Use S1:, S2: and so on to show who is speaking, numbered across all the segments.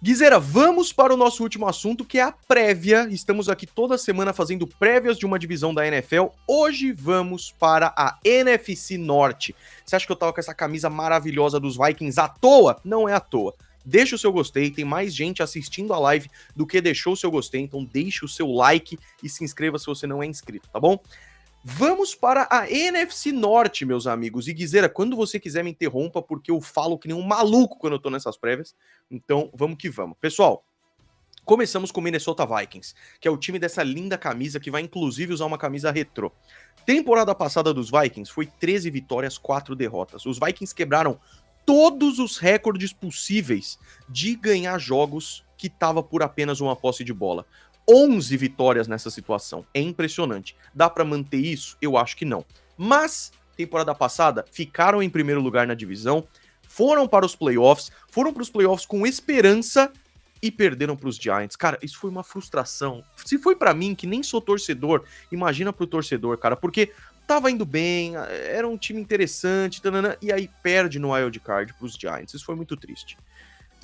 S1: Guizera, vamos para o nosso último assunto, que é a prévia. Estamos aqui toda semana fazendo prévias de uma divisão da NFL. Hoje vamos para a NFC Norte. Você acha que eu tava com essa camisa maravilhosa dos Vikings à toa? Não é à toa. Deixa o seu gostei, tem mais gente assistindo a live do que deixou o seu gostei, então deixa o seu like e se inscreva se você não é inscrito, tá bom? Vamos para a NFC Norte, meus amigos. E Guizera, quando você quiser me interrompa, porque eu falo que nem um maluco quando eu tô nessas prévias. Então, vamos que vamos. Pessoal, começamos com o Minnesota Vikings, que é o time dessa linda camisa, que vai inclusive usar uma camisa retrô. Temporada passada dos Vikings foi 13 vitórias, 4 derrotas. Os Vikings quebraram todos os recordes possíveis de ganhar jogos que tava por apenas uma posse de bola. 11 vitórias nessa situação. É impressionante. Dá pra manter isso? Eu acho que não. Mas, temporada passada, ficaram em primeiro lugar na divisão, foram para os playoffs com esperança e perderam pros Giants. Cara, isso foi uma frustração. Se foi pra mim, que nem sou torcedor, imagina pro torcedor, cara, porque tava indo bem, era um time interessante, tanana, e aí perde no wild card pros Giants. Isso foi muito triste.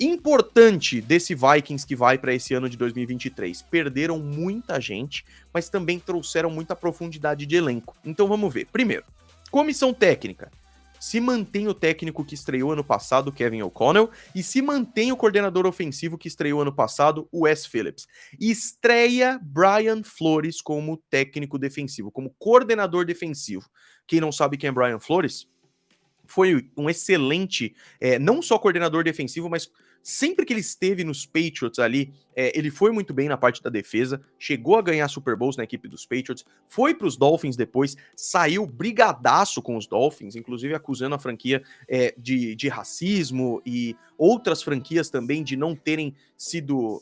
S1: Importante desse Vikings que vai para esse ano de 2023. Perderam muita gente, mas também trouxeram muita profundidade de elenco. Então vamos ver. Primeiro, comissão técnica. Se mantém o técnico que estreou ano passado, Kevin O'Connell, e se mantém o coordenador ofensivo que estreou ano passado, o Wes Phillips. Estreia Brian Flores como técnico defensivo, como coordenador defensivo. Quem não sabe quem é Brian Flores? Foi um excelente, não só coordenador defensivo, mas sempre que ele esteve nos Patriots ali, ele foi muito bem na parte da defesa, chegou a ganhar Super Bowls na equipe dos Patriots, foi para os Dolphins depois, saiu brigadaço com os Dolphins, inclusive acusando a franquia de racismo e outras franquias também de não terem sido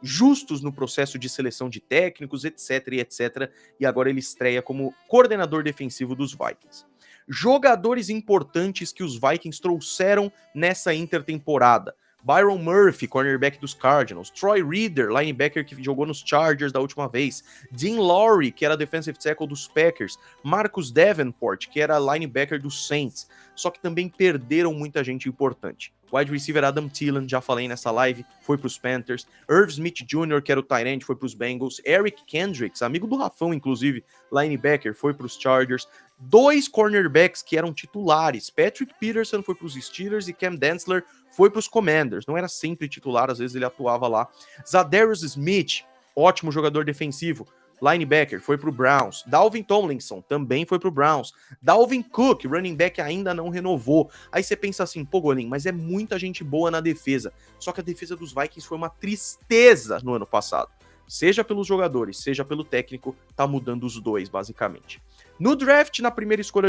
S1: justos no processo de seleção de técnicos, etc, e etc. E agora ele estreia como coordenador defensivo dos Vikings. Jogadores importantes que os Vikings trouxeram nessa intertemporada. Byron Murphy, cornerback dos Cardinals. Troy Reader, linebacker que jogou nos Chargers da última vez. Dean Lowry, que era defensive tackle dos Packers. Marcus Davenport, que era linebacker dos Saints. Só que também perderam muita gente importante. Wide receiver Adam Thielen, já falei nessa live, foi para os Panthers. Irv Smith Jr., que era o tight end, foi para os Bengals. Eric Kendricks, amigo do Rafão, inclusive, linebacker, foi para os Chargers. 2 cornerbacks que eram titulares. Patrick Peterson foi para os Steelers e Cam Dantzler foi para os Commanders. Não era sempre titular, às vezes ele atuava lá. Zadarius Smith, ótimo jogador defensivo. Linebacker, foi pro Browns. Dalvin Tomlinson, também foi pro Browns. Dalvin Cook, running back, ainda não renovou. Aí você pensa assim, pô, Golim, mas é muita gente boa na defesa. Só que a defesa dos Vikings foi uma tristeza no ano passado. Seja pelos jogadores, seja pelo técnico, tá mudando os dois, basicamente. No draft, na primeira escolha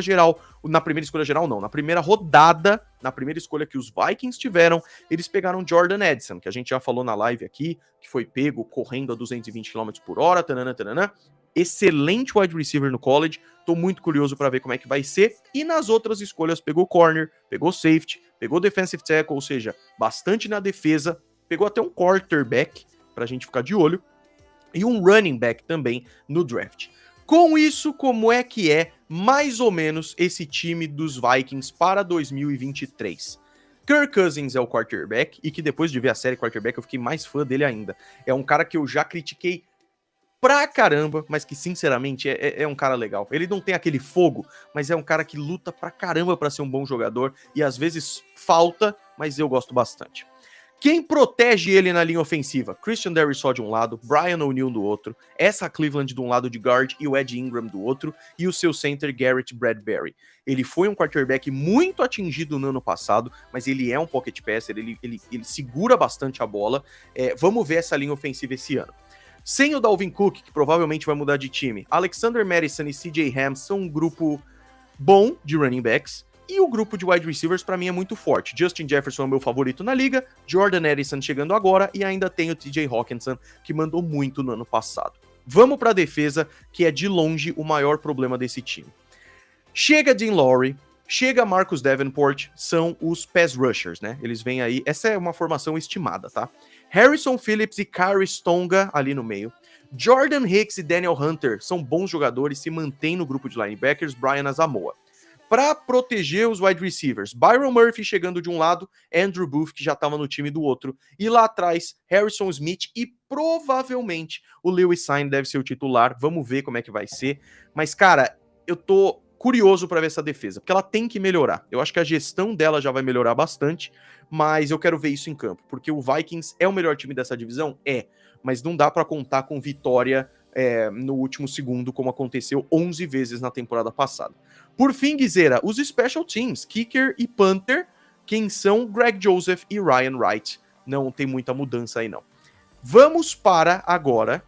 S1: rodada, na primeira escolha que os Vikings tiveram, eles pegaram Jordan Edson, que a gente já falou na live aqui, que foi pego correndo a 220 km por hora, tanana. Excelente wide receiver no college, tô muito curioso para ver como é que vai ser. E nas outras escolhas, pegou corner, pegou safety, pegou defensive tackle, ou seja, bastante na defesa, pegou até um quarterback, pra gente ficar de olho, e um running back também no draft. Com isso, como é que é mais ou menos esse time dos Vikings para 2023? Kirk Cousins é o quarterback, e que depois de ver a série quarterback eu fiquei mais fã dele ainda. É um cara que eu já critiquei pra caramba, mas que sinceramente é um cara legal. Ele não tem aquele fogo, mas é um cara que luta pra caramba pra ser um bom jogador, e às vezes falta, mas eu gosto bastante. Quem protege ele na linha ofensiva? Christian Darrisaw de um lado, Brian O'Neill do outro, essa Cleveland de um lado de guard e o Ed Ingram do outro, e o seu center Garrett Bradbury. Ele foi um quarterback muito atingido no ano passado, mas ele é um pocket passer, ele segura bastante a bola. Vamos ver essa linha ofensiva esse ano. Sem o Dalvin Cook, que provavelmente vai mudar de time, Alexander Mattison e CJ Ham são um grupo bom de running backs. E o grupo de wide receivers, pra mim, é muito forte. Justin Jefferson é o meu favorito na liga, Jordan Edison chegando agora, e ainda tem o TJ Hawkinson, que mandou muito no ano passado. Vamos pra defesa, que é de longe o maior problema desse time. Chega Dean Lowry, chega Marcus Davenport, são os pass rushers, né? Eles vêm aí, essa é uma formação estimada, tá? Harrison Phillips e Khari Stonga ali no meio. Jordan Hicks e Daniel Hunter são bons jogadores, se mantêm no grupo de linebackers, Brian Asamoah. para proteger os wide receivers. Byron Murphy chegando de um lado, Andrew Booth, que já estava no time do outro. E lá atrás, Harrison Smith e provavelmente o Lewis Cine deve ser o titular. Vamos ver como é que vai ser. Mas, cara, eu tô curioso para ver essa defesa, porque ela tem que melhorar. Eu acho que a gestão dela já vai melhorar bastante, mas eu quero ver isso em campo, porque o Vikings é o melhor time dessa divisão? É, mas não dá para contar com vitória no último segundo, como aconteceu 11 vezes na temporada passada. Por fim, Guizeira, os special teams, kicker e punter, quem são Greg Joseph e Ryan Wright. Não tem muita mudança aí, não. Vamos para, agora,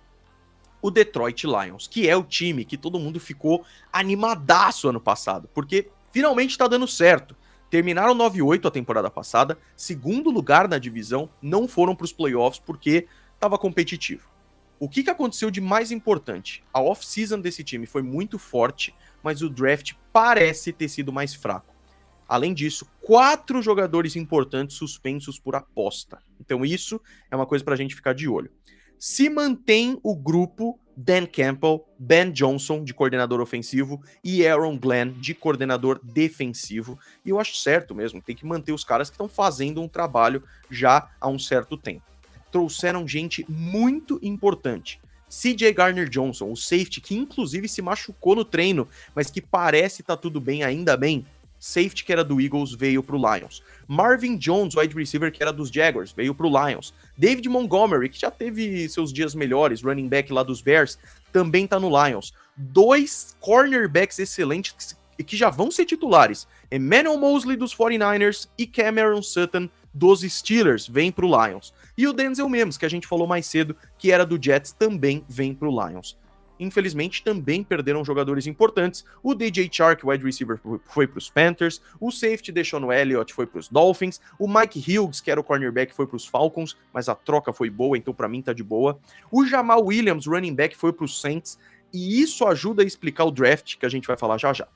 S1: o Detroit Lions, que é o time que todo mundo ficou animadaço ano passado, porque finalmente tá dando certo. Terminaram 9-8 a temporada passada, segundo lugar na divisão, não foram para os playoffs porque estava competitivo. O que aconteceu de mais importante? A off-season desse time foi muito forte, mas o draft parece ter sido mais fraco. Além disso, 4 jogadores importantes suspensos por aposta. Então isso é uma coisa pra gente ficar de olho. Se mantém o grupo Dan Campbell, Ben Johnson, de coordenador ofensivo, e Aaron Glenn, de coordenador defensivo. E eu acho certo mesmo, tem que manter os caras que estão fazendo um trabalho já há um certo tempo. Trouxeram gente muito importante. CJ Gardner-Johnson, o safety que inclusive se machucou no treino, mas que parece estar tudo bem, ainda bem. Safety que era do Eagles veio pro Lions. Marvin Jones, wide receiver que era dos Jaguars, veio pro Lions. David Montgomery, que já teve seus dias melhores, running back lá dos Bears, também tá no Lions. 2 cornerbacks excelentes que já vão ser titulares. Emmanuel Mosley dos 49ers e Cameron Sutton dos Steelers vem pro Lions. E o Denzel Mims, que a gente falou mais cedo, que era do Jets, também vem pro Lions. Infelizmente, também perderam jogadores importantes. O DJ Chark, wide receiver, foi para os Panthers. O safety Deshaun Elliott foi para os Dolphins. O Mike Hughes, que era o cornerback, foi para os Falcons, mas a troca foi boa, então para mim tá de boa. O Jamal Williams, running back, foi para os Saints. E isso ajuda a explicar o draft, que a gente vai falar já já.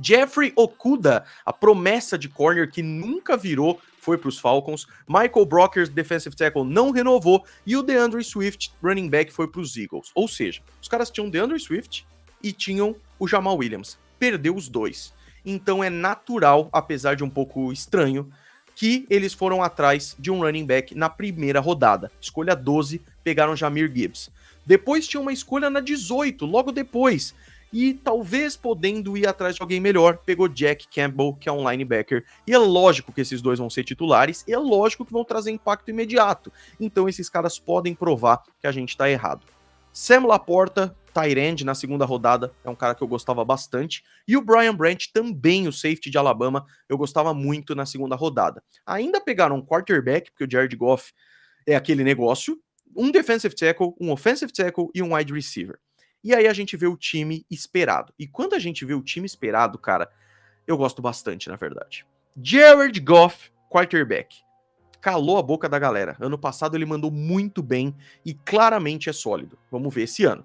S1: Jeffrey Okudah, a promessa de corner que nunca virou, foi para os Falcons. Michael Brockers, defensive tackle, não renovou. E o DeAndre Swift, running back, foi para os Eagles. Ou seja, os caras tinham DeAndre Swift e tinham o Jamal Williams. Perdeu os dois. Então é natural, apesar de um pouco estranho, que eles foram atrás de um running back na primeira rodada. Escolha 12, pegaram Jahmyr Gibbs. Depois tinha uma escolha na 18, logo depois. E talvez podendo ir atrás de alguém melhor, pegou Jack Campbell, que é um linebacker. E é lógico que esses dois vão ser titulares, e é lógico que vão trazer impacto imediato. Então esses caras podem provar que a gente tá errado. Sam Laporta, tight end, na segunda rodada, é um cara que eu gostava bastante. E o Brian Branch, também o safety de Alabama, eu gostava muito na segunda rodada. Ainda pegaram um quarterback, porque o Jared Goff é aquele negócio, um defensive tackle, um offensive tackle e um wide receiver. E aí a gente vê o time esperado. E quando a gente vê o time esperado, cara, eu gosto bastante, na verdade. Jared Goff, quarterback. Calou a boca da galera. Ano passado ele mandou muito bem e claramente é sólido. Vamos ver esse ano.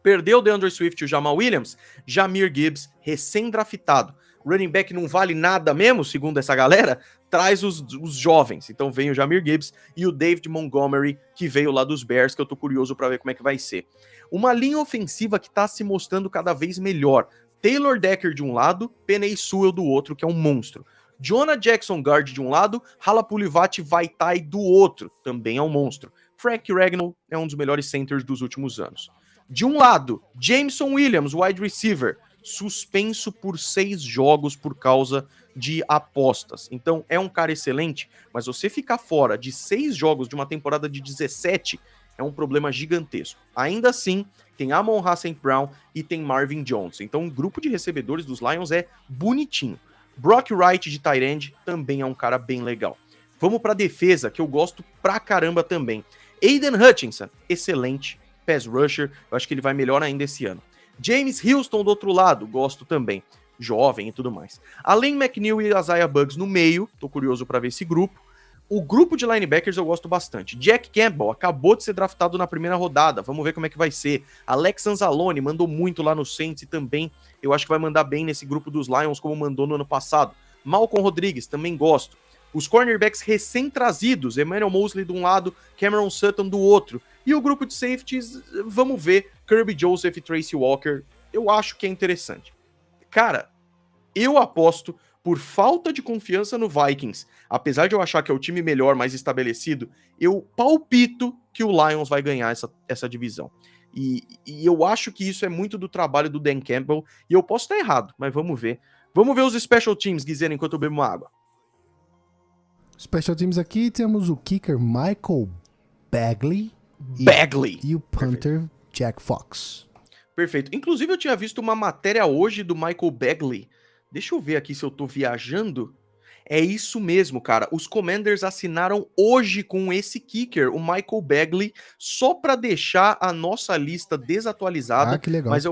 S1: Perdeu o DeAndre Swift e o Jamal Williams, Jahmyr Gibbs, recém-draftado. Running back não vale nada mesmo, segundo essa galera? Traz os jovens. Então vem o Jahmyr Gibbs e o David Montgomery, que veio lá dos Bears, que eu tô curioso para ver como é que vai ser. Uma linha ofensiva que tá se mostrando cada vez melhor. Taylor Decker de um lado, Penei Sewell do outro, que é um monstro. Jonah Jackson Guard de um lado, Halapoulivaati Vaitai do outro, também é um monstro. Frank Ragnow é um dos melhores centers dos últimos anos. De um lado, Jameson Williams, wide receiver, suspenso por 6 jogos por causa de apostas. Então, é um cara excelente, mas você ficar fora de 6 jogos de uma temporada de 17 é um problema gigantesco. Ainda assim, tem Amon-Ra St. Brown e tem Marvin Jones. Então, o grupo de recebedores dos Lions é bonitinho. Brock Wright de tight end também é um cara bem legal. Vamos para a defesa, que eu gosto pra caramba também. Aiden Hutchinson, excelente. Pass rusher, eu acho que ele vai melhor ainda esse ano. James Houston do outro lado, gosto também. Jovem e tudo mais. Além McNeil e Isaiah Buggs no meio, tô curioso para ver esse grupo. O grupo de linebackers eu gosto bastante. Jack Campbell acabou de ser draftado na primeira rodada, vamos ver como é que vai ser. Alex Anzalone mandou muito lá no Saints e também eu acho que vai mandar bem nesse grupo dos Lions como mandou no ano passado. Malcolm Rodrigues, também gosto. Os cornerbacks recém-trazidos, Emmanuel Mosley de um lado, Cameron Sutton do outro. E o grupo de safeties, vamos ver, Kirby Joseph e Tracy Walker, eu acho que é interessante. Cara, Eu aposto, por falta de confiança no Vikings, apesar de eu achar que é o time melhor, mais estabelecido, eu palpito que o Lions vai ganhar essa divisão. E eu acho que isso é muito do trabalho do Dan Campbell, e eu posso estar errado, mas vamos ver. Vamos ver os special teams, Guizena, enquanto eu bebo uma água.
S2: Special teams aqui, temos o kicker Michael Bagley. E o punter Perfeito. Jack Fox.
S1: Perfeito. Inclusive, eu tinha visto uma matéria hoje do Michael Bagley. Deixa eu ver aqui se eu tô viajando. É isso mesmo, cara. Os Commanders assinaram hoje com esse kicker, o Michael Bagley, só pra deixar a nossa lista desatualizada.
S2: Ah, que legal.
S1: Mas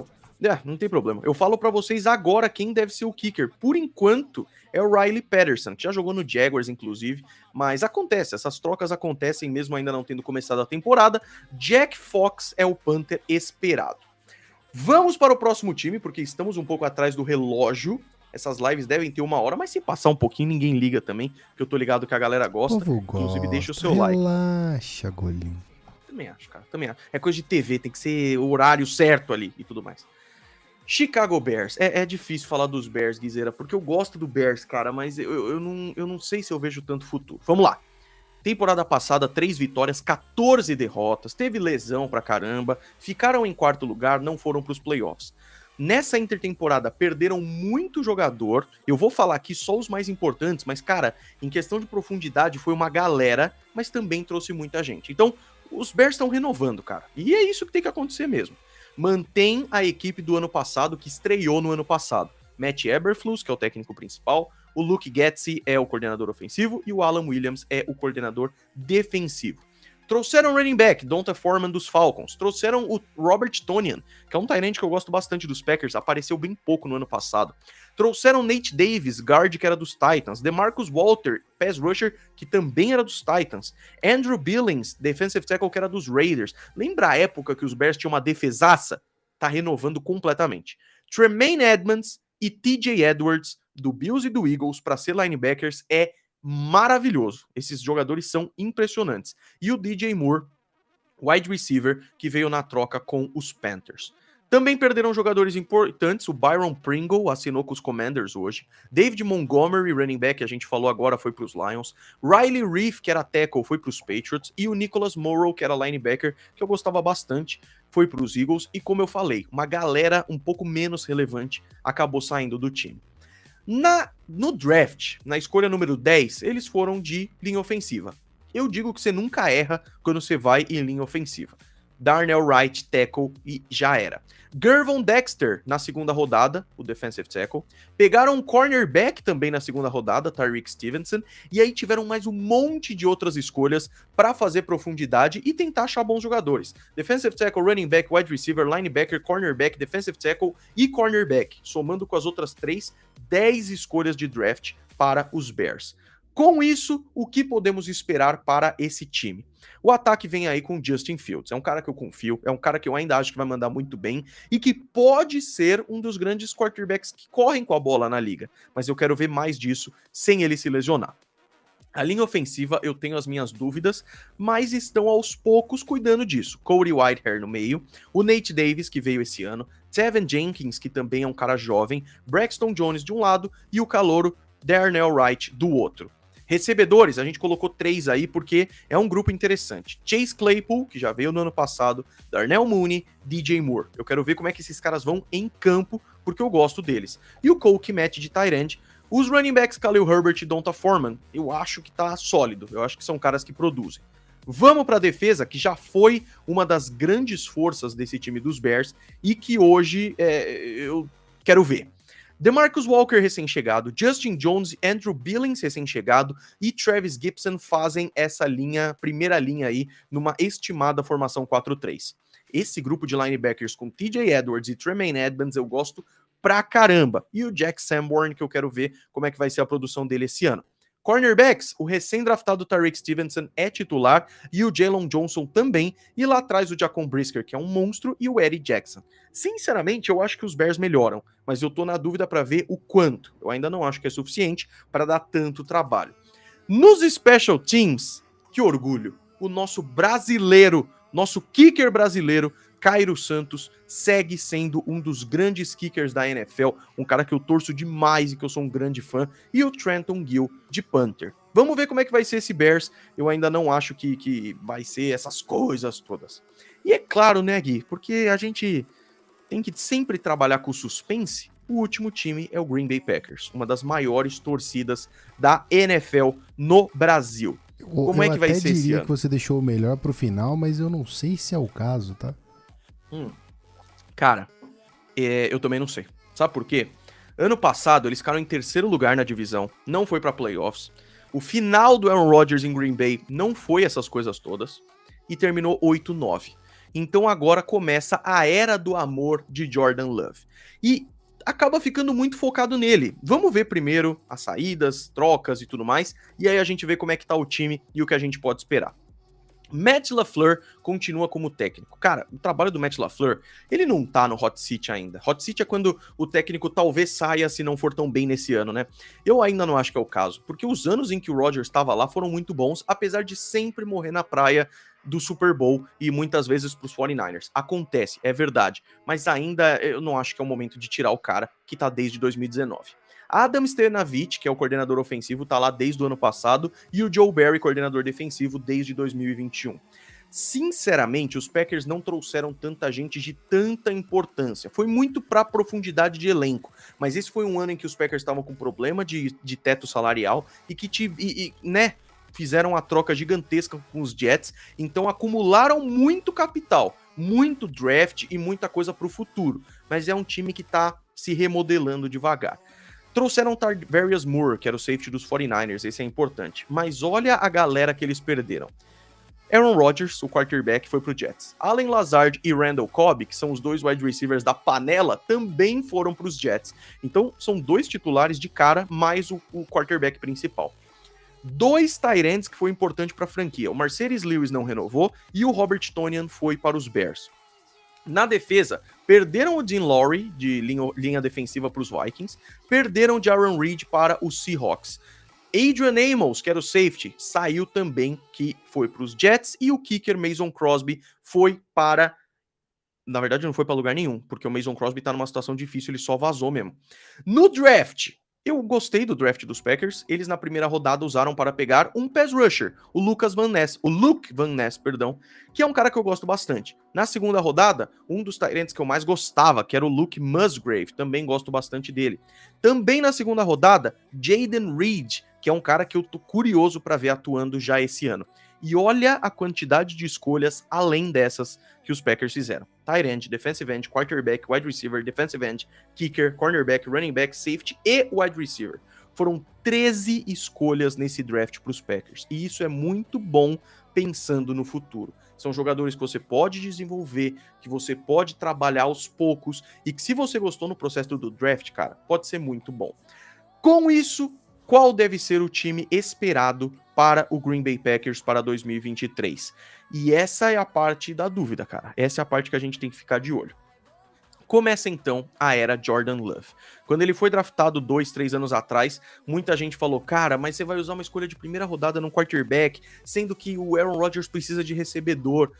S1: não tem problema. Eu falo pra vocês agora quem deve ser o kicker. Por enquanto, é o Riley Patterson, que já jogou no Jaguars, inclusive. Mas acontece, essas trocas acontecem mesmo ainda não tendo começado a temporada. Jack Fox é o punter esperado. Vamos para o próximo time, porque estamos um pouco atrás do relógio. Essas lives devem ter 1 hora, mas se passar um pouquinho, ninguém liga também, porque eu tô ligado que a galera gosta. Inclusive, deixa o seu like.
S2: Relaxa, Golinho.
S1: Também acho, cara, também acho. É coisa de TV, tem que ser o horário certo ali e tudo mais. Chicago Bears. É difícil falar dos Bears, Guizeira, porque eu gosto do Bears, cara, mas eu não sei se eu vejo tanto futuro. Vamos lá. Temporada passada, 3 vitórias, 14 derrotas, teve lesão pra caramba, ficaram em 4º lugar, não foram pros playoffs. Nessa intertemporada, perderam muito jogador, eu vou falar aqui só os mais importantes, mas, cara, em questão de profundidade, foi uma galera, mas também trouxe muita gente. Então, os Bears estão renovando, cara, e é isso que tem que acontecer mesmo. Mantém a equipe do ano passado, que estreou no ano passado. Matt Eberflus, que é o técnico principal, o Luke Getsy é o coordenador ofensivo e o Alan Williams é o coordenador defensivo. Trouxeram o running back, Donta Foreman dos Falcons. Trouxeram o Robert Tonyan, que é um tight end que eu gosto bastante dos Packers, apareceu bem pouco no ano passado. Trouxeram Nate Davis, guard, que era dos Titans. DeMarcus Walter, pass rusher, que também era dos Titans. Andrew Billings, defensive tackle, que era dos Raiders. Lembra a época que os Bears tinham uma defesaça? Tá renovando completamente. Tremaine Edmonds e TJ Edwards, do Bills e do Eagles, para ser linebackers, é maravilhoso. Esses jogadores são impressionantes. E o DJ Moore, wide receiver, que veio na troca com os Panthers. Também perderam jogadores importantes. O Byron Pringle assinou com os Commanders hoje. David Montgomery, running back, que a gente falou agora, foi para os Lions. Riley Reiff, que era tackle, foi para os Patriots. E o Nicholas Morrow, que era linebacker, que eu gostava bastante, foi para os Eagles. E como eu falei, uma galera um pouco menos relevante acabou saindo do time. No draft, na escolha número 10, eles foram de linha ofensiva. Eu digo que você nunca erra quando você vai em linha ofensiva. Darnell Wright, tackle, e já era. Gervon Dexter, na 2ª rodada, o defensive tackle. Pegaram um cornerback também na 2ª rodada, Tyreek Stevenson. E aí tiveram mais um monte de outras escolhas para fazer profundidade e tentar achar bons jogadores. Defensive tackle, running back, wide receiver, linebacker, cornerback, defensive tackle e cornerback. Somando com as outras 3, 10 escolhas de draft para os Bears. Com isso, o que podemos esperar para esse time? O ataque vem aí com Justin Fields. É um cara que eu confio, é um cara que eu ainda acho que vai mandar muito bem e que pode ser um dos grandes quarterbacks que correm com a bola na liga. Mas eu quero ver mais disso sem ele se lesionar. A linha ofensiva eu tenho as minhas dúvidas, mas estão aos poucos cuidando disso. Cody Whitehair no meio, o Nate Davis, que veio esse ano, Tevin Jenkins, que também é um cara jovem, Braxton Jones de um lado e o calouro Darnell Wright do outro. Recebedores, a gente colocou 3 aí porque é um grupo interessante. Chase Claypool, que já veio no ano passado, Darnell Mooney, DJ Moore. Eu quero ver como é que esses caras vão em campo, porque eu gosto deles. E o Cole Kmet de tight end. Os running backs Khalil Herbert e Donta Foreman, eu acho que tá sólido. Eu acho que são caras que produzem. Vamos para a defesa, que já foi uma das grandes forças desse time dos Bears e que hoje eu quero ver. DeMarcus Walker, recém-chegado, Justin Jones, Andrew Billings, recém-chegado, e Travis Gibson fazem essa primeira linha aí, numa estimada formação 4-3. Esse grupo de linebackers com TJ Edwards e Tremaine Edmonds eu gosto pra caramba. E o Jack Sanborn, que eu quero ver como é que vai ser a produção dele esse ano. Cornerbacks, o recém-draftado Tyreek Stevenson é titular e o Jalen Johnson também, e lá atrás o Jaquan Brisker, que é um monstro, e o Eddie Jackson. Sinceramente, eu acho que os Bears melhoram, mas eu tô na dúvida para ver o quanto. Eu ainda não acho que é suficiente para dar tanto trabalho. Nos Special Teams, que orgulho, o nosso brasileiro, nosso kicker brasileiro, Cairo Santos segue sendo um dos grandes kickers da NFL, um cara que eu torço demais e que eu sou um grande fã, e o Trenton Gill de punter. Vamos ver como é que vai ser esse Bears, eu ainda não acho que vai ser essas coisas todas. E é claro, né, Gui, porque a gente tem que sempre trabalhar com suspense. O último time é o Green Bay Packers, uma das maiores torcidas da NFL no Brasil. Como é que vai ser esse ano?
S2: Eu até diria que você deixou o melhor pro final, mas eu não sei se é o caso, tá?
S1: Cara, eu também não sei. Sabe por quê? Ano passado eles ficaram em terceiro lugar na divisão, não foi pra playoffs. O final do Aaron Rodgers em Green Bay não foi essas coisas todas e terminou 8-9. Então agora começa a era do amor de Jordan Love. E acaba ficando muito focado nele. Vamos ver primeiro as saídas, trocas e tudo mais, e aí a gente vê como é que tá o time e o que a gente pode esperar. Matt LaFleur continua como técnico. Cara, o trabalho do Matt LaFleur, ele não tá no hot seat ainda. Hot seat é quando o técnico talvez saia se não for tão bem nesse ano, né? Eu ainda não acho que é o caso, porque os anos em que o Rodgers estava lá foram muito bons, apesar de sempre morrer na praia do Super Bowl e muitas vezes pros 49ers. Acontece, é verdade, mas ainda eu não acho que é o momento de tirar o cara que tá desde 2019. Adam Stenavich, que é o coordenador ofensivo, tá lá desde o ano passado, e o Joe Barry, coordenador defensivo, desde 2021. Sinceramente, os Packers não trouxeram tanta gente de tanta importância. Foi muito pra profundidade de elenco, mas esse foi um ano em que os Packers estavam com problema de teto salarial e que, né, fizeram a troca gigantesca com os Jets, então acumularam muito capital, muito draft e muita coisa pro futuro, mas é um time que tá se remodelando devagar. Trouxeram Tarvarius Moore, que era o safety dos 49ers, esse é importante. Mas olha a galera que eles perderam. Aaron Rodgers, o quarterback, foi pro Jets. Allen Lazard e Randall Cobb, que são os dois wide receivers da panela, também foram pros Jets. Então, são dois titulares de cara, mais o quarterback principal. 2 tight ends que foi importante pra franquia. O Marcedes Lewis não renovou e o Robert Tonyan foi para os Bears. Na defesa, perderam o Dean Lowry, de linha defensiva para os Vikings, perderam o Jaron Reed para os Seahawks. Adrian Amos, que era o safety, saiu também, que foi para os Jets, e o kicker Mason Crosby foi para... Na verdade, não foi para lugar nenhum, porque o Mason Crosby tá numa situação difícil, ele só vazou mesmo. No draft... Eu gostei do draft dos Packers, eles na primeira rodada usaram para pegar um pass rusher, o Luke Van Ness, que é um cara que eu gosto bastante. Na segunda rodada, um dos tight ends que eu mais gostava, que era o Luke Musgrave, também gosto bastante dele. Também na segunda rodada, Jaden Reed, que é um cara que eu tô curioso para ver atuando já esse ano. E olha a quantidade de escolhas além dessas que os Packers fizeram. Tight end, defensive end, quarterback, wide receiver, defensive end, kicker, cornerback, running back, safety e wide receiver. Foram 13 escolhas nesse draft para os Packers. E isso é muito bom pensando no futuro. São jogadores que você pode desenvolver, que você pode trabalhar aos poucos e que se você gostou no processo do draft, cara, pode ser muito bom. Com isso, qual deve ser o time esperado para o Green Bay Packers para 2023? E essa é a parte da dúvida, cara. Essa é a parte que a gente tem que ficar de olho. Começa então a era Jordan Love. Quando ele foi draftado 2-3 anos atrás, muita gente falou, cara, mas você vai usar uma escolha de primeira rodada num quarterback, sendo que o Aaron Rodgers precisa de recebedor.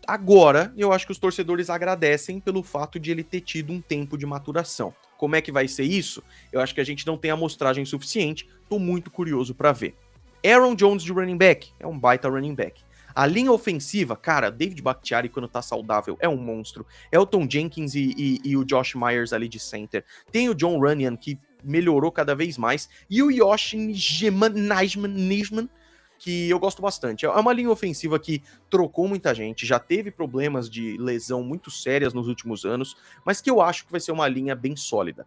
S1: Agora, eu acho que os torcedores agradecem pelo fato de ele ter tido um tempo de maturação. Como é que vai ser isso? Eu acho que a gente não tem amostragem suficiente, tô muito curioso pra ver. Aaron Jones de running back, é um baita running back. A linha ofensiva, cara, David Bakhtiari quando tá saudável é um monstro. Elton Jenkins e o Josh Myers ali de center. Tem o John Runyan que melhorou cada vez mais. E o Yoshi Nijman, que eu gosto bastante. É uma linha ofensiva que trocou muita gente, já teve problemas de lesão muito sérias nos últimos anos, mas que eu acho que vai ser uma linha bem sólida.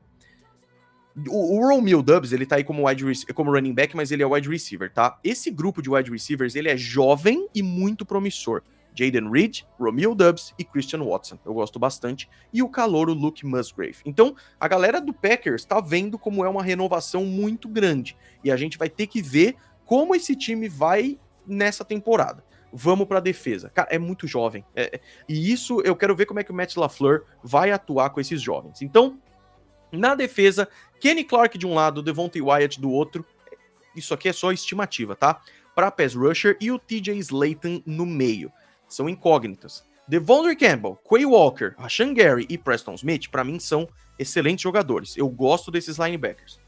S1: O Romeo Doubs, ele tá aí como running back, mas ele é wide receiver, tá? Esse grupo de wide receivers, ele é jovem e muito promissor. Jaden Reed, Romeo Doubs e Christian Watson. Eu gosto bastante. E o calouro Luke Musgrave. Então, a galera do Packers tá vendo como é uma renovação muito grande. E a gente vai ter que ver como esse time vai nessa temporada. Vamos pra defesa. Cara, é muito jovem. E isso, eu quero ver como é que o Matt LaFleur vai atuar com esses jovens. Então, na defesa, Kenny Clark de um lado, Devontae Wyatt do outro. Isso aqui é só estimativa, tá? Para pass rusher e o TJ Slayton no meio. São incógnitas. Devondre Campbell, Quay Walker, Rashan Gary e Preston Smith, pra mim, são excelentes jogadores. Eu gosto desses linebackers.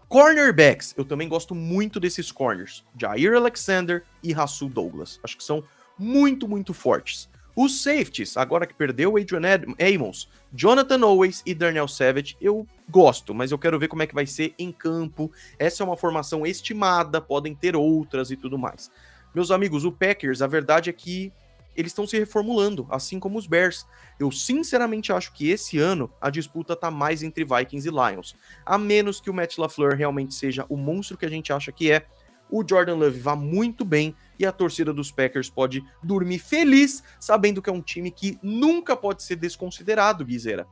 S1: Cornerbacks, eu também gosto muito desses corners. Jair Alexander e Rasul Douglas. Acho que são muito, muito fortes. Os safeties, agora que perdeu o Adrian Amos, Jonathan Owens e Darnell Savage, eu gosto, mas eu quero ver como é que vai ser em campo. Essa é uma formação estimada, podem ter outras e tudo mais. Meus amigos, o Packers, a verdade é que eles estão se reformulando, assim como os Bears. Eu sinceramente acho que esse ano a disputa tá mais entre Vikings e Lions. A menos que o Matt LaFleur realmente seja o monstro que a gente acha que é, o Jordan Love vá muito bem e a torcida dos Packers pode dormir feliz, sabendo que é um time que nunca pode ser desconsiderado, Guizeira.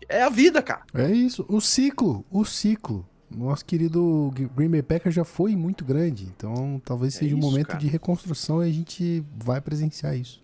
S1: É a vida, cara.
S2: É isso, o ciclo. Nosso querido Green Bay Packers já foi muito grande, então talvez seja um momento, cara, de reconstrução e a gente vai presenciar isso.